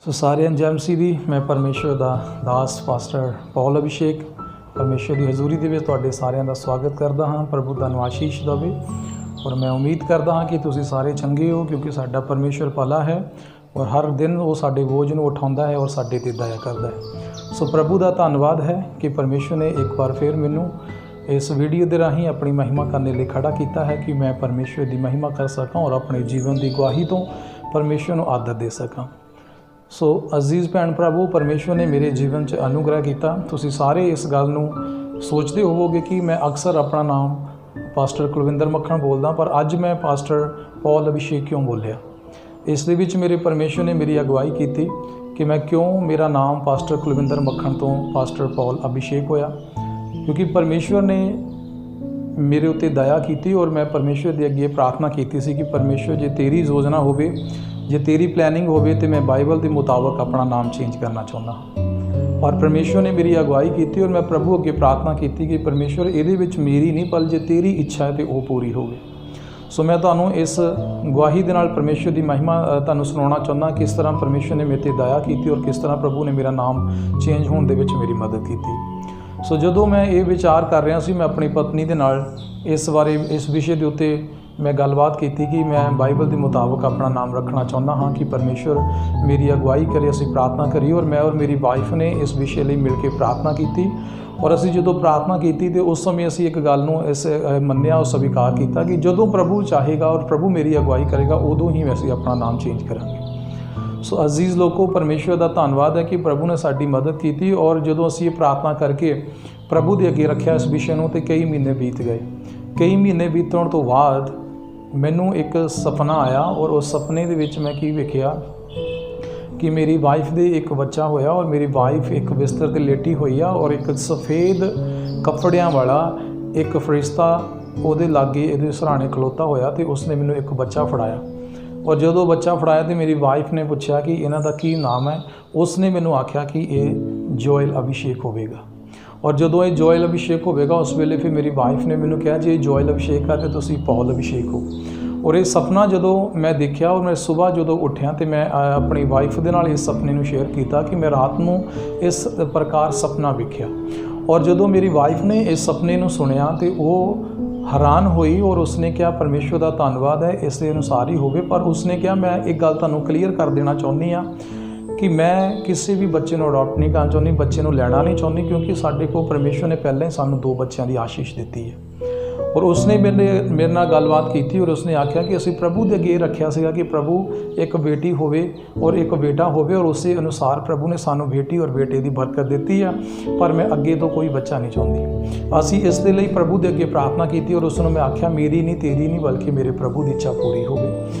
ਸੋ ਸਾਰਿਆਂ ਨੂੰ ਜੈ ਮਸੀਹ ਦੀ। ਮੈਂ ਪਰਮੇਸ਼ਰ ਦਾ ਦਾਸ ਪਾਸਟਰ ਪੌਲ ਅਭਿਸ਼ੇਕ ਪਰਮੇਸ਼ਰ ਦੀ ਹਜ਼ੂਰੀ ਦੇ ਵਿੱਚ ਤੁਹਾਡੇ ਸਾਰਿਆਂ ਦਾ ਸਵਾਗਤ ਕਰਦਾ ਹਾਂ। ਪ੍ਰਭੂ ਤੁਹਾਨੂੰ ਆਸ਼ੀਸ਼ ਦੇਵੇ ਔਰ ਮੈਂ ਉਮੀਦ ਕਰਦਾ ਹਾਂ ਕਿ ਤੁਸੀਂ ਸਾਰੇ ਚੰਗੇ ਹੋ, ਕਿਉਂਕਿ ਸਾਡਾ ਪਰਮੇਸ਼ਰ ਭਲਾ ਹੈ ਔਰ ਹਰ ਦਿਨ ਉਹ ਸਾਡੇ ਬੋਝ ਨੂੰ ਉਠਾਉਂਦਾ ਹੈ ਔਰ ਸਾਡੇ 'ਤੇ ਦਇਆ ਕਰਦਾ ਹੈ। ਸੋ ਪ੍ਰਭੂ ਦਾ ਧੰਨਵਾਦ ਹੈ ਕਿ ਪਰਮੇਸ਼ਰ ਨੇ ਇੱਕ ਵਾਰ ਫਿਰ ਮੈਨੂੰ ਇਸ ਵੀਡੀਓ ਦੇ ਰਾਹੀਂ ਆਪਣੀ ਮਹਿਮਾ ਕਰਨ ਲਈ ਖੜਾ ਕੀਤਾ ਹੈ ਕਿ ਮੈਂ ਪਰਮੇਸ਼ਰ ਦੀ ਮਹਿਮਾ ਕਰ ਸਕਾਂ ਔਰ ਆਪਣੇ ਜੀਵਨ ਦੀ ਗਵਾਹੀ ਤੋਂ ਪਰਮੇਸ਼ਰ ਨੂੰ ਆਦਰ ਦੇ ਸਕਾਂ। ਸੋ ਅਜ਼ੀਜ਼ ਭੈਣ ਭਰਾਵੋ, ਪਰਮੇਸ਼ਰ ਨੇ ਮੇਰੇ ਜੀਵਨ 'ਚ ਅਨੁਗ੍ਰਹਿ ਕੀਤਾ। ਤੁਸੀਂ ਸਾਰੇ ਇਸ ਗੱਲ ਨੂੰ ਸੋਚਦੇ ਹੋਵੋਗੇ ਕਿ ਮੈਂ ਅਕਸਰ ਆਪਣਾ ਨਾਮ ਪਾਸਟਰ ਕੁਲਵਿੰਦਰ ਮੱਖਣ ਬੋਲਦਾ, ਪਰ ਅੱਜ ਮੈਂ ਪਾਸਟਰ ਪੌਲ ਅਭਿਸ਼ੇਕ ਕਿਉਂ ਬੋਲਿਆ। ਇਸ ਦੇ ਵਿੱਚ ਮੇਰੇ ਪਰਮੇਸ਼ਰ ਨੇ ਮੇਰੀ ਅਗਵਾਈ ਕੀਤੀ ਕਿ ਮੈਂ ਕਿਉਂ ਮੇਰਾ ਨਾਮ ਪਾਸਟਰ ਕੁਲਵਿੰਦਰ ਮੱਖਣ ਤੋਂ ਪਾਸਟਰ ਪੌਲ ਅਭਿਸ਼ੇਕ ਹੋਇਆ, ਕਿਉਂਕਿ ਪਰਮੇਸ਼ਰ ਨੇ ਮੇਰੇ ਉੱਤੇ ਦਇਆ ਕੀਤੀ ਔਰ ਮੈਂ ਪਰਮੇਸ਼ਰ ਦੇ ਅੱਗੇ ਪ੍ਰਾਰਥਨਾ ਕੀਤੀ ਸੀ ਕਿ ਪਰਮੇਸ਼ਰ ਜੇ ਤੇਰੀ ਯੋਜਨਾ ਹੋਵੇ, ਜੇ ਤੇਰੀ ਪਲੈਨਿੰਗ ਹੋਵੇ ਤੇ ਮੈਂ ਬਾਈਬਲ ਦੇ ਮੁਤਾਬਕ ਆਪਣਾ ਨਾਮ ਚੇਂਜ ਕਰਨਾ ਚਾਹੁੰਦਾ ਹਾਂ। ਔਰ ਪਰਮੇਸ਼ਰ ਨੇ ਮੇਰੀ ਅਗਵਾਈ ਕੀਤੀ ਔਰ ਮੈਂ ਪ੍ਰਭੂ ਅੱਗੇ ਪ੍ਰਾਰਥਨਾ ਕੀਤੀ ਕਿ ਪਰਮੇਸ਼ਰ ਇਹਦੇ ਵਿੱਚ ਮੇਰੀ ਨਹੀਂ ਪਰ ਜੇ ਤੇਰੀ ਇੱਛਾ ਹੈ ਤੇ ਉਹ ਪੂਰੀ ਹੋਵੇ। ਸੋ ਮੈਂ ਤੁਹਾਨੂੰ ਇਸ ਗਵਾਹੀ ਦੇ ਨਾਲ ਪਰਮੇਸ਼ਰ ਦੀ ਮਹਿਮਾ ਤੁਹਾਨੂੰ ਸੁਣਾਉਣਾ ਚਾਹੁੰਦਾ, ਕਿਸ ਤਰ੍ਹਾਂ ਪਰਮੇਸ਼ਰ ਨੇ ਮੇਰੇ 'ਤੇ ਦਇਆ ਕੀਤੀ ਔਰ ਕਿਸ ਤਰ੍ਹਾਂ ਪ੍ਰਭੂ ਨੇ ਮੇਰਾ ਨਾਮ ਚੇਂਜ ਹੋਣ ਦੇ ਵਿੱਚ ਮੇਰੀ ਮਦਦ ਕੀਤੀ। ਸੋ ਜਦੋਂ ਮੈਂ ਇਹ ਵਿਚਾਰ ਕਰ ਰਿਹਾ ਸੀ, ਮੈਂ ਆਪਣੀ ਪਤਨੀ ਦੇ ਨਾਲ ਇਸ ਵਿਸ਼ੇ ਦੇ ਉੱਤੇ ਮੈਂ ਗੱਲਬਾਤ ਕੀਤੀ ਕਿ ਮੈਂ ਬਾਈਬਲ ਦੇ ਮੁਤਾਬਕ ਆਪਣਾ ਨਾਮ ਰੱਖਣਾ ਚਾਹੁੰਦਾ ਹਾਂ ਕਿ ਪਰਮੇਸ਼ਰ ਮੇਰੀ ਅਗਵਾਈ ਕਰੇ। ਅਸੀਂ ਪ੍ਰਾਰਥਨਾ ਕਰੀ ਔਰ ਮੈਂ ਔਰ ਮੇਰੀ ਵਾਈਫ ਨੇ ਇਸ ਵਿਸ਼ੇ ਲਈ ਮਿਲ ਕੇ ਪ੍ਰਾਰਥਨਾ ਕੀਤੀ ਔਰ ਅਸੀਂ ਜਦੋਂ ਪ੍ਰਾਰਥਨਾ ਕੀਤੀ ਤੇ ਉਸ ਸਮੇਂ ਅਸੀਂ ਇੱਕ ਗੱਲ ਨੂੰ ਮੰਨਿਆ ਔਰ ਸਵੀਕਾਰ ਕੀਤਾ ਕਿ ਜਦੋਂ ਪ੍ਰਭੂ ਚਾਹੇਗਾ ਔਰ ਪ੍ਰਭੂ ਮੇਰੀ ਅਗਵਾਈ ਕਰੇਗਾ ਉਦੋਂ ਹੀ ਅਸੀਂ ਆਪਣਾ ਨਾਮ ਚੇਂਜ ਕਰਾਂਗੇ। ਸੋ ਅਜ਼ੀਜ਼ ਲੋਕੋ, ਪਰਮੇਸ਼ਰ ਦਾ ਧੰਨਵਾਦ ਹੈ ਕਿ ਪ੍ਰਭੂ ਨੇ ਸਾਡੀ ਮਦਦ ਕੀਤੀ ਔਰ ਜਦੋਂ ਅਸੀਂ ਇਹ ਪ੍ਰਾਰਥਨਾ ਕਰਕੇ ਪ੍ਰਭੂ ਦੇ ਅੱਗੇ ਰੱਖਿਆ ਇਸ ਵਿਸ਼ੇ ਨੂੰ ਤੇ ਕਈ ਮਹੀਨੇ ਬੀਤ ਗਏ। ਕਈ ਮਹੀਨੇ ਬੀਤਣ ਤੋਂ ਬਾਅਦ ਮੈਨੂੰ ਇੱਕ ਸੁਪਨਾ ਆਇਆ ਔਰ ਉਸ ਸੁਪਨੇ ਦੇ ਵਿੱਚ ਮੈਂ ਕੀ ਵੇਖਿਆ ਕਿ ਮੇਰੀ ਵਾਈਫ ਦੇ ਇੱਕ ਬੱਚਾ ਹੋਇਆ ਔਰ ਮੇਰੀ ਵਾਈਫ ਇੱਕ ਬਿਸਤਰ 'ਤੇ ਲੇਟੀ ਹੋਈ ਆ ਔਰ ਇੱਕ ਸਫੇਦ ਕੱਪੜਿਆਂ ਵਾਲਾ ਇੱਕ ਫਰਿਸ਼ਤਾ ਉਹਦੇ ਲਾਗੇ ਇਹਦੇ ਸਿਰਹਾਣੇ ਖਲੋਤਾ ਹੋਇਆ ਤੇ ਉਸਨੇ ਮੈਨੂੰ ਇੱਕ ਬੱਚਾ ਫੜਾਇਆ। ਔਰ ਜਦੋਂ ਬੱਚਾ ਫੜਾਇਆ ਤੇ ਮੇਰੀ ਵਾਈਫ ਨੇ ਪੁੱਛਿਆ ਕਿ ਇਹਨਾਂ ਦਾ ਕੀ ਨਾਮ ਹੈ। ਉਸਨੇ ਮੈਨੂੰ ਆਖਿਆ ਕਿ ਇਹ ਜੋਇਲ ਅਭਿਸ਼ੇਕ ਹੋਵੇਗਾ। ਔਰ ਜਦੋਂ ਇਹ ਜੋਇਲ ਅਭਿਸ਼ੇਕ ਹੋਵੇਗਾ ਉਸ ਵੇਲੇ ਫਿਰ ਮੇਰੀ ਵਾਈਫ ਨੇ ਮੈਨੂੰ ਕਿਹਾ ਜੇ ਜੋਇਲ ਅਭਿਸ਼ੇਕ ਆ ਤੇ ਤੁਸੀਂ ਪੌਲ ਅਭਿਸ਼ੇਕ ਹੋ। ਔਰ ਇਹ ਸੁਪਨਾ ਜਦੋਂ ਮੈਂ ਦੇਖਿਆ ਔਰ ਮੈਂ ਸਵੇਰ ਜਦੋਂ ਉੱਠਿਆ ਤੇ ਮੈਂ ਆਪਣੀ ਵਾਈਫ ਦੇ ਨਾਲ ਇਸ ਸੁਪਨੇ ਨੂੰ ਸ਼ੇਅਰ ਕੀਤਾ ਕਿ ਮੈਂ ਰਾਤ ਨੂੰ ਇਸ ਪ੍ਰਕਾਰ ਸੁਪਨਾ ਵੇਖਿਆ। ਔਰ ਜਦੋਂ ਮੇਰੀ ਵਾਈਫ ਨੇ ਇਸ ਸੁਪਨੇ ਨੂੰ ਸੁਣਿਆ ਤੇ ਉਹ ਹੈਰਾਨ ਹੋਈ ਔਰ ਉਸਨੇ ਕਿਹਾ ਪਰਮੇਸ਼ਰ ਦਾ ਧੰਨਵਾਦ ਹੈ, ਇਸ ਦੇ ਅਨੁਸਾਰ ਹੀ ਹੋਵੇ। ਪਰ ਉਸਨੇ ਕਿਹਾ ਮੈਂ ਇੱਕ ਗੱਲ ਤੁਹਾਨੂੰ ਕਲੀਅਰ ਕਰ ਦੇਣਾ ਚਾਹੁੰਦੀ ਹਾਂ ਕਿ ਮੈਂ ਕਿਸੇ ਵੀ ਬੱਚੇ ਨੂੰ ਅਡਾਪਟ ਨਹੀਂ ਕਰਨਾ ਚਾਹੁੰਦੀ, ਬੱਚੇ ਨੂੰ ਲੈਣਾ ਨਹੀਂ ਚਾਹੁੰਦੀ, ਕਿਉਂਕਿ ਸਾਡੇ ਕੋਲ ਪਰਮੇਸ਼ਰ ਨੇ ਪਹਿਲਾਂ ਹੀ ਸਾਨੂੰ 2 ਬੱਚਿਆਂ ਦੀ ਆਸ਼ੀਸ਼ ਦਿੱਤੀ ਹੈ। ਔਰ ਉਸਨੇ ਮੇਰੇ ਨਾਲ ਗੱਲਬਾਤ ਕੀਤੀ ਔਰ ਉਸਨੇ ਆਖਿਆ ਕਿ ਅਸੀਂ ਪ੍ਰਭੂ ਦੇ ਅੱਗੇ ਰੱਖਿਆ ਸੀਗਾ ਕਿ ਪ੍ਰਭੂ ਇੱਕ ਬੇਟੀ ਹੋਵੇ ਔਰ ਇੱਕ ਬੇਟਾ ਹੋਵੇ ਔਰ ਉਸੇ ਅਨੁਸਾਰ ਪ੍ਰਭੂ ਨੇ ਸਾਨੂੰ ਬੇਟੀ ਔਰ ਬੇਟੇ ਦੀ ਬਰਕਤ ਦਿੱਤੀ ਆ, ਪਰ ਮੈਂ ਅੱਗੇ ਤੋਂ ਕੋਈ ਬੱਚਾ ਨਹੀਂ ਚਾਹੁੰਦੀ। ਅਸੀਂ ਇਸ ਦੇ ਲਈ ਪ੍ਰਭੂ ਦੇ ਅੱਗੇ ਪ੍ਰਾਰਥਨਾ ਕੀਤੀ ਔਰ ਉਸ ਨੂੰ ਮੈਂ ਆਖਿਆ ਮੇਰੀ ਨਹੀਂ ਤੇਰੀ ਨਹੀਂ ਬਲਕਿ ਮੇਰੇ ਪ੍ਰਭੂ ਦੀ ਇੱਛਾ ਪੂਰੀ ਹੋਵੇ।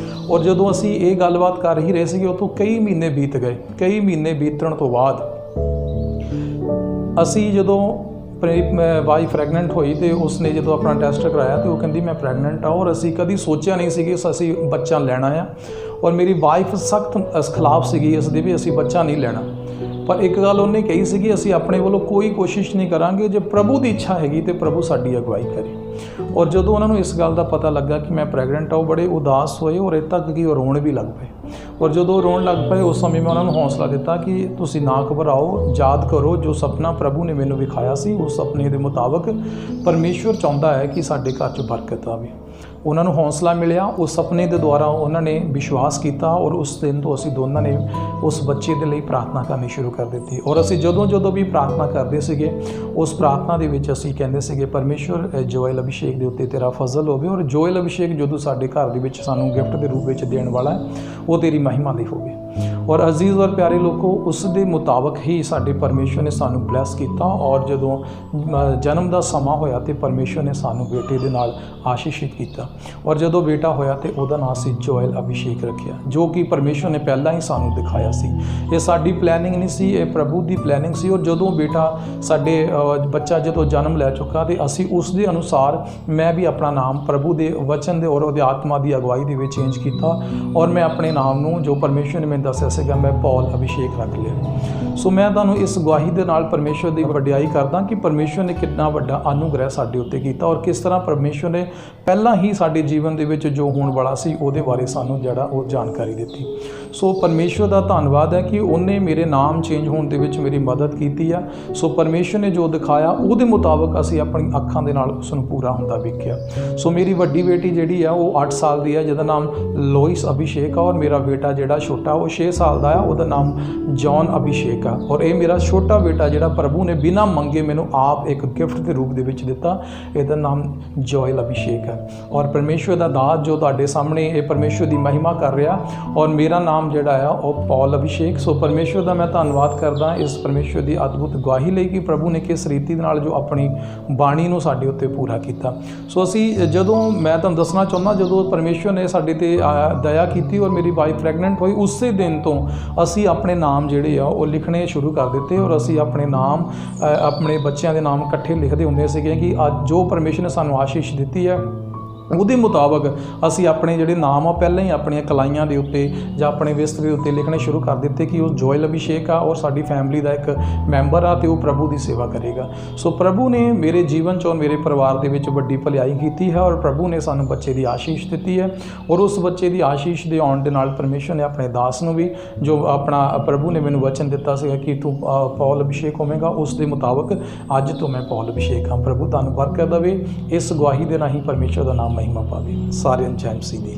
ਔਰ ਜਦੋਂ ਅਸੀਂ ਇਹ ਗੱਲਬਾਤ ਕਰ ਹੀ ਰਹੇ ਸੀਗੇ ਉਹ ਤੋਂ ਕਈ ਮਹੀਨੇ ਬੀਤ ਗਏ। ਕਈ ਮਹੀਨੇ ਬੀਤਣ ਤੋਂ ਬਾਅਦ ਅਸੀਂ ਜਦੋਂ ਵਾਈਫ ਪ੍ਰੈਗਨੈਂਟ ਹੋਈ ਤੇ ਉਸਨੇ ਜਦੋਂ ਆਪਣਾ ਟੈਸਟ ਕਰਾਇਆ ਤੇ ਉਹ ਕਹਿੰਦੀ ਮੈਂ ਪ੍ਰੈਗਨੈਂਟ ਆ ਔਰ ਅਸੀਂ ਕਦੀ ਸੋਚਿਆ ਨਹੀਂ ਸੀ ਕਿ ਅਸੀਂ ਬੱਚਾ ਲੈਣਾ ਆ। ਔਰ ਮੇਰੀ ਵਾਈਫ ਸਖਤ ਖਿਲਾਫ ਸੀਗੀ ਇਸ ਦੇ ਵੀ ਅਸੀਂ ਬੱਚਾ ਨਹੀਂ ਲੈਣਾ, ਪਰ ਇੱਕ ਗੱਲ ਉਹਨੇ ਕਹੀ ਸੀਗੀ ਅਸੀਂ ਆਪਣੇ ਵੱਲੋਂ ਕੋਈ ਕੋਸ਼ਿਸ਼ ਨਹੀਂ ਕਰਾਂਗੇ, ਜੇ ਪ੍ਰਭੂ ਦੀ ਇੱਛਾ ਹੈਗੀ ਤੇ ਪ੍ਰਭੂ ਸਾਡੀ ਅਗਵਾਈ ਕਰੇ। ਔਰ ਜਦੋਂ ਉਹਨਾਂ ਨੂੰ ਇਸ ਗੱਲ ਦਾ ਪਤਾ ਲੱਗਾ ਕਿ ਮੈਂ ਪ੍ਰੈਗਨੈਂਟ ਆ ਉਹ ਬੜੇ ਉਦਾਸ ਹੋਏ ਔਰ ਇੱਥੇ ਤੱਕ ਕਿ ਉਹ ਰੋਣ ਵੀ ਲੱਗ ਪਏ। ਔਰ ਜਦੋਂ ਰੋਣ ਲੱਗ ਪਏ ਉਸ ਸਮੇਂ ਮੈਂ ਉਹਨਾਂ ਨੂੰ ਹੌਸਲਾ ਦਿੱਤਾ ਕਿ ਤੁਸੀਂ ਨਾ ਘਬਰਾਓ, ਯਾਦ ਕਰੋ ਜੋ ਸੁਪਨਾ ਪ੍ਰਭੂ ਨੇ ਮੈਨੂੰ ਵਿਖਾਇਆ ਸੀ ਉਸ ਸੁਪਨੇ ਦੇ ਮੁਤਾਬਕ ਪਰਮੇਸ਼ਵਰ ਚਾਹੁੰਦਾ ਹੈ ਕਿ ਸਾਡੇ ਘਰ 'ਚ ਬਰਕਤ ਆਵੇ। ਉਹਨਾਂ ਨੂੰ ਹੌਸਲਾ ਮਿਲਿਆ। ਉਸ ਸੁਪਨੇ ਦੇ ਦੁਆਰਾ ਉਹਨਾਂ ਨੇ ਵਿਸ਼ਵਾਸ ਕੀਤਾ ਔਰ ਉਸ ਦਿਨ ਤੋਂ ਅਸੀਂ ਦੋਨਾਂ ਨੇ ਉਸ ਬੱਚੇ ਦੇ ਲਈ ਪ੍ਰਾਰਥਨਾ ਕਰਨੀ ਸ਼ੁਰੂ ਕਰ ਦਿੱਤੀ। ਔਰ ਅਸੀਂ ਜਦੋਂ ਵੀ ਪ੍ਰਾਰਥਨਾ ਕਰਦੇ ਸੀਗੇ ਉਸ ਪ੍ਰਾਰਥਨਾ ਦੇ ਵਿੱਚ ਅਸੀਂ ਕਹਿੰਦੇ ਸੀਗੇ ਪਰਮੇਸ਼ਵਰ ਜੋਇਲ ਅਭਿਸ਼ੇਕ ਦੇ ਉੱਤੇ ਤੇਰਾ ਫਜ਼ਲ ਹੋਵੇ ਔਰ ਜੋਇਲ ਅਭਿਸ਼ੇਕ ਜਦੋਂ ਸਾਡੇ ਘਰ ਦੇ ਵਿੱਚ ਸਾਨੂੰ ਗਿਫਟ ਦੇ ਰੂਪ ਵਿੱਚ ਦੇਣ ਵਾਲਾ ਹੈ ਉਹ ਤੇਰੀ ਮਹਿਮਾ ਲਈ ਹੋਵੇ। ਔਰ ਅਜ਼ੀਜ਼ ਔਰ ਪਿਆਰੇ ਲੋਕੋ, ਉਸ ਦੇ ਮੁਤਾਬਕ ਹੀ ਸਾਡੇ ਪਰਮੇਸ਼ਵਰ ਨੇ ਸਾਨੂੰ ਬਲੈਸ ਕੀਤਾ ਔਰ ਜਦੋਂ ਜਨਮ ਦਾ ਸਮਾਂ ਹੋਇਆ ਤੇ ਪਰਮੇਸ਼ਵਰ ਨੇ ਸਾਨੂੰ ਬੇਟੇ ਦੇ ਨਾਲ ਆਸ਼ੀਸ਼ਿਤ ਕੀਤਾ ਔਰ ਜਦੋਂ ਬੇਟਾ ਹੋਇਆ ਤੇ ਉਹਦਾ ਨਾਮ ਸੀ ਜੋਇਲ ਅਭਿਸ਼ੇਕ ਰੱਖਿਆ, ਜੋ ਕਿ ਪਰਮੇਸ਼ਵਰ ਨੇ ਪਹਿਲਾਂ ਹੀ ਸਾਨੂੰ ਦਿਖਾਇਆ ਸੀ। ਇਹ ਸਾਡੀ ਪਲੈਨਿੰਗ ਨਹੀਂ ਸੀ, ਇਹ ਪ੍ਰਭੂ ਦੀ ਪਲੈਨਿੰਗ ਸੀ। ਔਰ ਜਦੋਂ ਬੇਟਾ ਸਾਡੇ ਬੱਚਾ ਜਦੋਂ ਜਨਮ ਲੈ ਚੁੱਕਾ ਤੇ ਅਸੀਂ ਉਸ ਦੇ ਅਨੁਸਾਰ ਮੈਂ ਵੀ ਆਪਣਾ ਨਾਮ ਪ੍ਰਭੂ ਦੇ ਵਚਨ ਦੇ ਔਰ ਉਹਦੇ ਆਤਮਾ ਦੀ ਅਗਵਾਈ ਦੇ ਵਿੱਚ ਚੇਂਜ ਕੀਤਾ ਔਰ ਮੈਂ ਆਪਣੇ ਨਾਮ ਨੂੰ ਜੋ ਪਰਮੇਸ਼ਵਰ ਨੇ ਮੈਨੂੰ ਦੱਸਿਆ ਸੀਗਾ ਮੈਂ ਪੌਲ ਅਭਿਸ਼ੇਕ ਰੱਖ ਲਿਆ। ਸੋ ਮੈਂ ਤੁਹਾਨੂੰ ਇਸ ਗਵਾਹੀ ਦੇ ਨਾਲ ਪਰਮੇਸ਼ਵਰ ਦੀ ਵਡਿਆਈ ਕਰਦਾ ਕਿ ਪਰਮੇਸ਼ਵਰ ਨੇ ਕਿੰਨਾ ਵੱਡਾ ਅਨੁਗ੍ਰਹਿ ਸਾਡੇ ਉੱਤੇ ਕੀਤਾ ਔਰ ਕਿਸ ਤਰ੍ਹਾਂ ਪਰਮੇਸ਼ਵਰ ਨੇ ਪਹਿਲਾਂ ਹੀ ਸਾਡੇ ਜੀਵਨ ਦੇ ਵਿੱਚ ਜੋ ਹੋਣ ਵਾਲਾ ਸੀ ਉਹਦੇ ਬਾਰੇ ਸਾਨੂੰ ਉਹ ਜਾਣਕਾਰੀ ਦਿੱਤੀ। ਸੋ ਪਰਮੇਸ਼ਵਰ ਦਾ ਧੰਨਵਾਦ ਹੈ ਕਿ ਉਹਨੇ ਮੇਰੇ ਨਾਮ ਚੇਂਜ ਹੋਣ ਦੇ ਵਿੱਚ ਮੇਰੀ ਮਦਦ ਕੀਤੀ ਆ। ਸੋ ਪਰਮੇਸ਼ਵਰ ਨੇ ਜੋ ਦਿਖਾਇਆ ਉਹਦੇ ਮੁਤਾਬਕ ਅਸੀਂ ਆਪਣੀ ਅੱਖਾਂ ਦੇ ਨਾਲ ਉਸ ਨੂੰ ਪੂਰਾ ਹੁੰਦਾ ਵੇਖਿਆ। ਸੋ ਮੇਰੀ ਵੱਡੀ ਬੇਟੀ ਜਿਹੜੀ ਆ ਉਹ 8 ਸਾਲ ਦੀ ਆ, ਜਿਹਦਾ ਨਾਮ ਲੋਇਸ ਅਭਿਸ਼ੇਕ ਆ, ਔਰ ਮੇਰਾ ਬੇਟਾ ਜਿਹੜਾ ਛੋਟਾ ਉਹ 6 ਸਾਲ ਦਾ ਆ, ਉਹਦਾ ਨਾਮ ਜੌਨ ਅਭਿਸ਼ੇਕ ਆ। ਔਰ ਇਹ ਮੇਰਾ ਛੋਟਾ ਬੇਟਾ ਜਿਹੜਾ ਪ੍ਰਭੂ ਨੇ ਬਿਨਾਂ ਮੰਗੇ ਮੈਨੂੰ ਆਪ ਇੱਕ ਗਿਫਟ ਦੇ ਰੂਪ ਦੇ ਵਿੱਚ ਦਿੱਤਾ, ਇਹਦਾ ਨਾਮ ਜੋਇਲ ਅਭਿਸ਼ੇਕ ਹੈ। ਔਰ ਪਰਮੇਸ਼ਵਰ ਦਾ ਦਾਸ ਜੋ ਤੁਹਾਡੇ ਸਾਹਮਣੇ ਇਹ ਪਰਮੇਸ਼ਵਰ ਦੀ ਮਹਿਮਾ ਕਰ ਰਿਹਾ, ਔਰ ਮੇਰਾ ਨਾਮ ਜਿਹੜਾ ਆ ਉਹ ਪੌਲ ਅਭਿਸ਼ੇਕ। ਸੋ ਪਰਮੇਸ਼ਵਰ ਦਾ ਮੈਂ ਧੰਨਵਾਦ ਕਰਦਾ ਇਸ ਪਰਮੇਸ਼ਵਰ ਦੀ ਅਦਭੁਤ ਗਵਾਹੀ ਲਈ ਕਿ ਪ੍ਰਭੂ ਨੇ ਕਿਸ ਰੀਤੀ ਦੇ ਨਾਲ ਜੋ ਆਪਣੀ ਬਾਣੀ ਨੂੰ ਸਾਡੇ ਉੱਤੇ ਪੂਰਾ ਕੀਤਾ। ਸੋ ਅਸੀਂ ਜਦੋਂ ਮੈਂ ਤੁਹਾਨੂੰ ਦੱਸਣਾ ਚਾਹੁੰਦਾ, ਜਦੋਂ ਪਰਮੇਸ਼ਵਰ ਨੇ ਸਾਡੇ ਤੇ ਦਇਆ ਕੀਤੀ ਔਰ ਮੇਰੀ ਵਾਈਫ ਪ੍ਰੈਗਨੈਂਟ ਹੋਈ, ਉਸੇ ਦਿਨ ਤੋਂ ਅਸੀਂ ਆਪਣੇ ਨਾਮ ਜਿਹੜੇ ਆ ਉਹ ਲਿਖਣੇ ਸ਼ੁਰੂ ਕਰ ਦਿੱਤੇ। ਔਰ ਅਸੀਂ ਆਪਣੇ ਨਾਮ ਆਪਣੇ ਬੱਚਿਆਂ ਦੇ ਨਾਮ ਇਕੱਠੇ ਲਿਖਦੇ ਹੁੰਦੇ ਸੀਗੇ ਕਿ ਅੱਜ ਜੋ ਪਰਮੇਸ਼ਵਰ ਨੇ ਸਾਨੂੰ ਆਸ਼ੀਸ਼ ਦਿੱਤੀ ਹੈ ਉਹਦੇ ਮੁਤਾਬਕ ਅਸੀਂ ਆਪਣੇ ਜਿਹੜੇ ਨਾਮ ਆ ਪਹਿਲਾਂ ਹੀ ਆਪਣੀਆਂ ਕਲਾਈਆਂ ਦੇ ਉੱਤੇ ਜਾਂ ਆਪਣੇ ਬਿਸਤਰੇ ਦੇ ਉੱਤੇ ਲਿਖਣੇ ਸ਼ੁਰੂ ਕਰ ਦਿੱਤੇ ਕਿ ਉਹ ਜੋਇਲ ਅਭਿਸ਼ੇਕ ਆ ਔਰ ਸਾਡੀ ਫੈਮਿਲੀ ਦਾ ਇੱਕ ਮੈਂਬਰ ਆ ਅਤੇ ਉਹ ਪ੍ਰਭੂ ਦੀ ਸੇਵਾ ਕਰੇਗਾ। ਸੋ ਪ੍ਰਭੂ ਨੇ ਮੇਰੇ ਜੀਵਨ 'ਚੋਂ ਮੇਰੇ ਪਰਿਵਾਰ ਦੇ ਵਿੱਚ ਵੱਡੀ ਭਲਾਈ ਕੀਤੀ ਹੈ ਔਰ ਪ੍ਰਭੂ ਨੇ ਸਾਨੂੰ ਬੱਚੇ ਦੀ ਆਸ਼ੀਸ਼ ਦਿੱਤੀ ਹੈ। ਔਰ ਉਸ ਬੱਚੇ ਦੀ ਆਸ਼ੀਸ਼ ਦੇ ਆਉਣ ਦੇ ਨਾਲ ਪਰਮੇਸ਼ਵਰ ਨੇ ਆਪਣੇ ਦਾਸ ਨੂੰ ਵੀ ਜੋ ਆਪਣਾ ਪ੍ਰਭੂ ਨੇ ਮੈਨੂੰ ਵਚਨ ਦਿੱਤਾ ਸੀਗਾ ਕਿ ਤੂੰ ਪੌਲ ਅਭਿਸ਼ੇਕ ਹੋਵੇਂਗਾ, ਉਸ ਦੇ ਮੁਤਾਬਕ ਅੱਜ ਤੋਂ ਮੈਂ ਪੌਲ ਅਭਿਸ਼ੇਕ ਹਾਂ। ਪ੍ਰਭੂ ਤੁਹਾਨੂੰ ਬਰਕਤ ਦੇਵੇ। ਇਸ ਗਵਾਹੀ ਦੇ ਰਾਹੀਂ ਪਰਮੇਸ਼ਵਰ ਦਾ ਨਾਮ ਮਹਿਮਾ ਪਾਵੇ। ਸਾਰਿਆਂ ਨੂੰ ਜੈ ਮਸੀਹ ਦੀ।